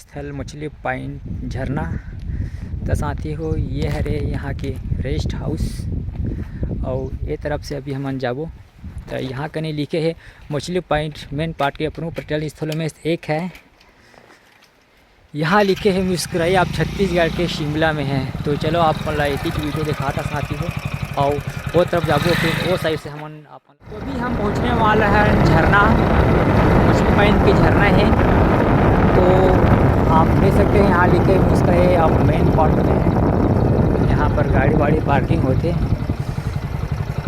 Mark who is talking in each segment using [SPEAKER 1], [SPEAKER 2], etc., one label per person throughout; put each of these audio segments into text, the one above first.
[SPEAKER 1] स्थल मछली पॉइंट झरना। तो साथी हो ये हरे यहाँ के रेस्ट हाउस और ये तरफ से अभी हम जाबो। तो यहाँ कने लिखे है मछली पॉइंट मेन पार्ट के प्रमुख पर्यटन स्थलों में एक है। यहाँ लिखे है मुस्कुराइए आप छत्तीसगढ़ के शिमला में है। तो चलो आपको लाइटी की वीडियो दिखाता साथी हो और वो तरफ जाबो, फिर वो साइड से हम तो अभी हम पहुँचने वाला है झरना, मछली पॉइंट के झरना है। तो आप देख सकते हैं यहाँ लिखे मुस्कुराइए आप मेन पार्ट में है। यहाँ पर गाड़ी वाड़ी पार्किंग होते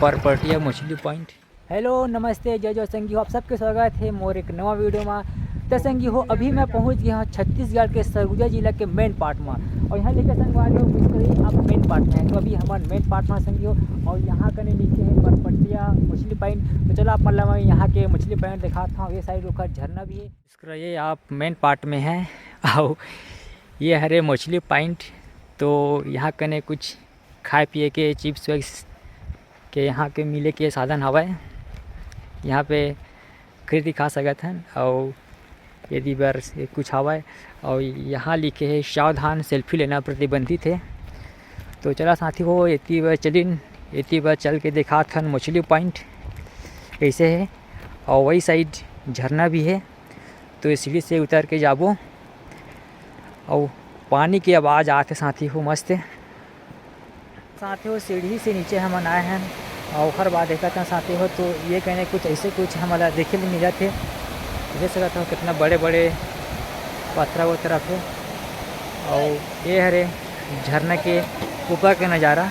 [SPEAKER 1] परपटिया मछली पॉइंट। हेलो नमस्ते जय जय संगी हो, आप सबके स्वागत है मोर एक नवा वीडियो में। तो संगी हो अभी मैं पहुंच गया हूँ छत्तीसगढ़ के सरगुजा जिला के मेन पार्ट में और यहाँ लिखे संग वाले हो मुस्कुराइए आप मेन पार्ट में है। तो अभी हमारे मेन पार्ट में संगी हो और यहाँ कने नीचे है परपटिया मछली पॉइंट। तो चलो आप मतलब मैं यहाँ के मछली पॉइंट दिखाता हूँ। ये साइड रुका झरना भी है, मुस्कुराइए आप मेन पार्ट में है और ये हरे मछली पॉइंट। तो यहाँ कने कुछ खाए पिए के चिप्स वैक्स के यहाँ के मिले के साधन हवा है। यहाँ पे खरीदी खा सकते हैं और यदि बार से कुछ हवा है। और यहाँ लिखे है सावधान सेल्फी लेना प्रतिबंधित है। तो चला साथी हो इतनी बार चल के देखा था मछली पॉइंट कैसे है और वही साइड झरना भी है। तो इस सीढ़ी से उतर के जाबो और पानी की आवाज़ आते साथी हो मस्त है। साथी हो सीढ़ी से नीचे हम आए हैं और हर बार देखा था साथी हो। तो ये कहने कुछ ऐसे कुछ हमारा देखे भी मिला थे। देख सकता हूँ कितना बड़े बड़े पत्थर वो तरफ है और ये हरे झरने के ऊपर का नज़ारा।